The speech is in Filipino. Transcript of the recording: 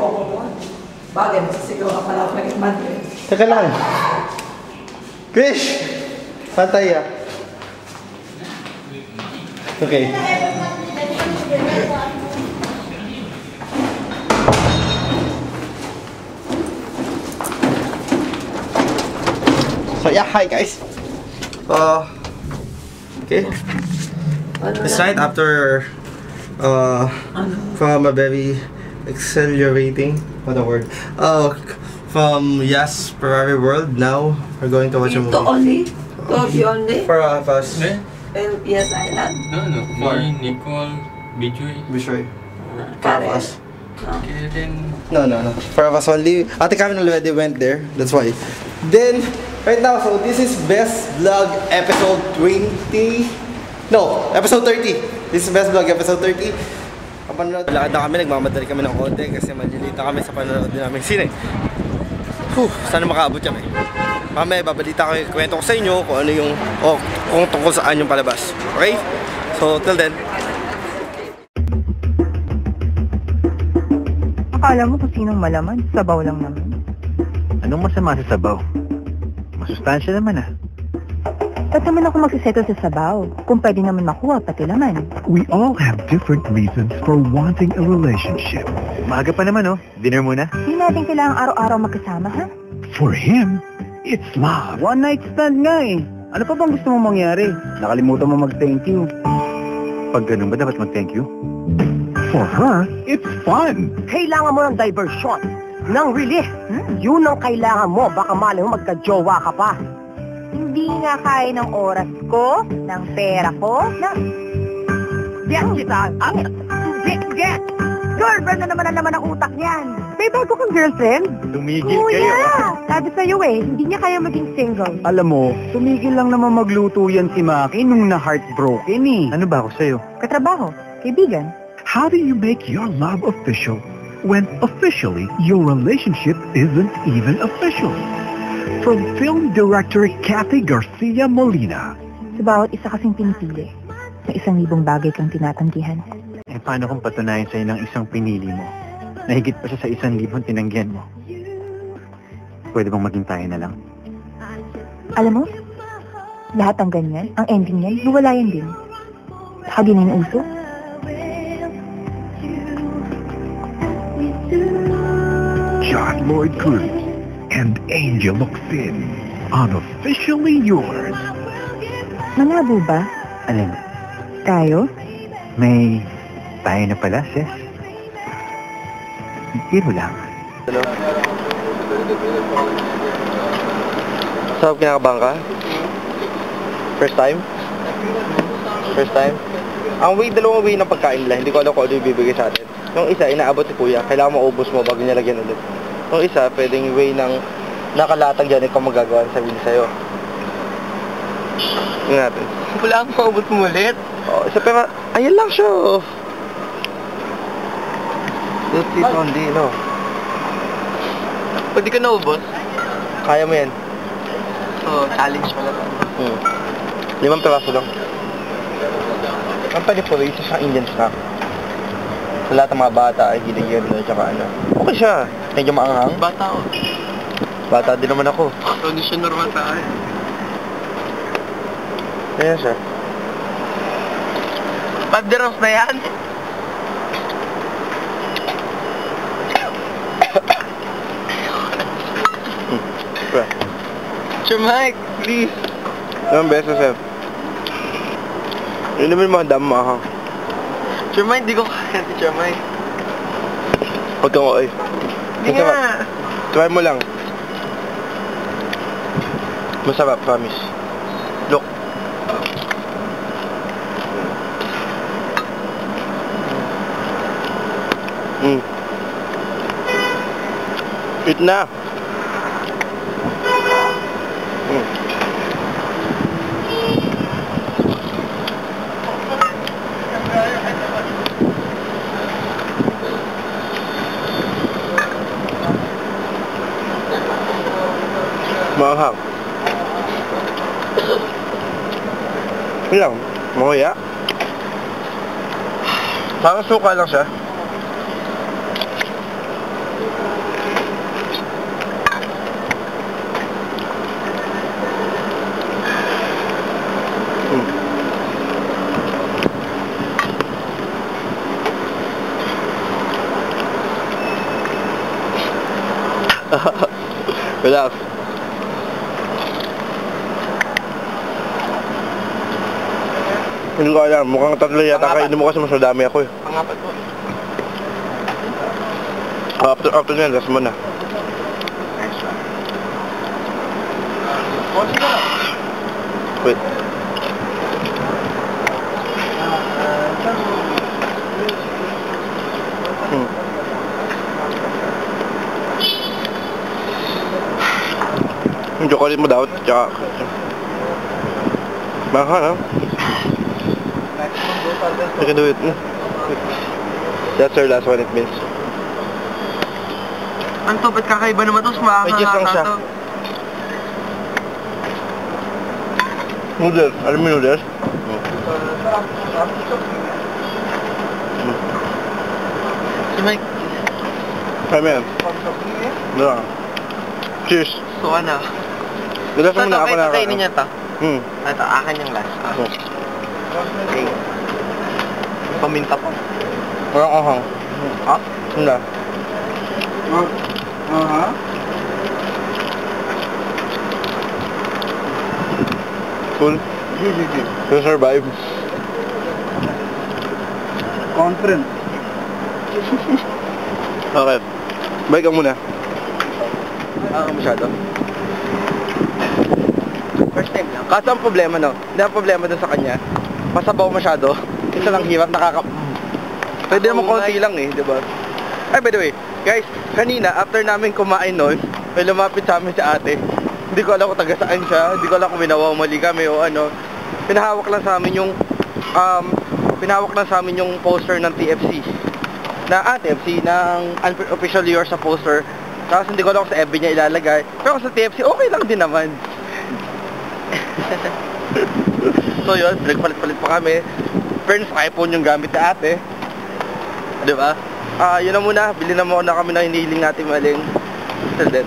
ako mo. Bagay, masasigaw ka pala ako ng Madrid. Teka lang. Krish! Pantay ah. Okay. So yeah, hi guys. Okay. It's right after from a very accelerating, what a word. From Yes Ferrari World. Now we're going to watch a movie. Ito only? Toby only? For us. And Yes Island? No. Me, Nicole, Bishoy. Karen? Us. Karen. No. For us only. Ate Karen already went there. That's why. Then, right now, so this is Best Vlog episode 20. No, episode 30. This is Best Vlog episode 30. Kapanood, lakad na kami, nagmamadali kami ng konti kasi malilita kami sa panonood din namin sine. Sana makaabot kami. Mamaya babalita ko, kwento ko sa inyo kung ano yung, kung tungkol saan yung palabas. Okay? So, till then. Akala mo kung sinong malaman, sabaw lang naman. Anong masama sa sabaw? Masustansya naman ah. Ba't naman ako magsisettle sa sabaw? Kung pwede naman makuha, pati laman. We all have different reasons for wanting a relationship. Maaga pa naman oh. Dinner muna? Hindi natin kailangang araw-araw magkasama, ha? For him, it's love. One night stand nga eh. Ano pa bang gusto mong mangyari? Nakalimutan mo mag-thank you. Pag ganun ba dapat mag-thank you? For her, it's fun. Kailangan mo ng diversion. Ng relief. Yun ang kailangan mo. Baka mali mo magka-jowa ka pa. Hindi nga kaya ng oras ko, ng pera ko, Get kita! Get! Girlfriend na naman ang laman ng utak niyan. May bago kang girlfriend? Tumigil Kuya! kayo. Sabi sa'yo eh, hindi niya kaya maging single. Alam mo, tumigil lang naman magluto yan si Maki nung na-heartbroken eh. Ano ba ako sa'yo? Katrabaho, kaibigan. How do you make your love official when officially your relationship isn't even official? From film director Kathy Garcia Molina. Sa bawat isa kasing pinipili, may 1,000 bagay kang tinatanggihan. Eh paano kung patunayan sa'yo ng isang pinili mo? Nahigit pa siya sa 1,000 tinanggihan mo. Pwede bang maging tayo na lang? Alam mo, lahat ng ganyan, ang ending niyan, luwalayan din. Saka din na yung uso. John Lloyd Cruz and Angel Locsin on Officially Yours. Malabo ba? Alin? Tayo? May tayo na pala, sis. Biro lang. Hello? Saan kinakabahan ka? First time? First time? Ang dalawang way ng pagkain nila, hindi ko alam kung ano yung bibigay sa atin. Yung isa, inaabot si Kuya, kailangan maubos mo bago niya lagyan ulit. Yung isa, pwedeng way ng nakalatang dyan, ikaw magagawa, sabihin sa'yo. Yung natin. Wala akong maubos mo ulit. Isa pero, ayan lang siya. Don't sit only, no? Pwede ka naubos? Kaya mo yan. So, challenge pala. 5 peraso lang. Ang pwede po, isa siyang Indian snack. Sa lahat ng mga bata ay hilig yun, tsaka ano. Okay siya. Medyo maanghang. Bata ako. Bata din naman ako. So, hindi siya normal sa akin. Ayan siya. 5 dirhams na yan? Sir Mike, please. Ilang beses, sir? Yun naman mga dama, ha? Sir Mike, di ko kaya si Sir Mike. Huwag kang oy. Hindi nga. Try mo lang. Masarap, promise. Look. Eat na. Mahang. Ilang? Manguya? Parang suka lang siya. Relax. Hindi ko alam, mukhang tatlo yata kainin mo kasi mas madami ako eh. Pangapat po. After nyan, last mo na. Wait. Yung chocolate mo daw, tsaka... Mahal ha? You can do it. That's our last one, it means. Ano to? Ba't kakaiba naman to? May juice lang siya. Noodles. Alam mo noodles? Si Mike. Kami yan. No. Cheers. So ano? Dalas mo na ako na. Kainin niya to. Ito, akin yung last. Okay. Paminta po. Parang ahang. Ha? Hindi. Cool. To survive. Conference. Okay. Balik ka muna. Masyado. First time lang. Kaso ang problema, no? Hindi ang problema dun sa kanya. Masabaw masyado. Isa lang hirap, Pwede naman konti lang eh, di ba? Ay, by the way, guys, kanina, after namin kumain nun, may lumapit sa amin si ate. Hindi ko alam kung taga saan siya, hindi ko alam kung mali kami o ano. Pinahawak lang sa amin yung poster ng TFC. TFC, ng unofficial year sa poster. Tapos hindi ko alam kung sa FB niya ilalagay. Pero kung sa TFC, okay lang din naman. So yun, nagpalit-palit pa kami. Friends, iPhone yung gamit ni ate. Diba? Yun na muna, bilhin na muna kami ng hinihiling natin maling. Till then.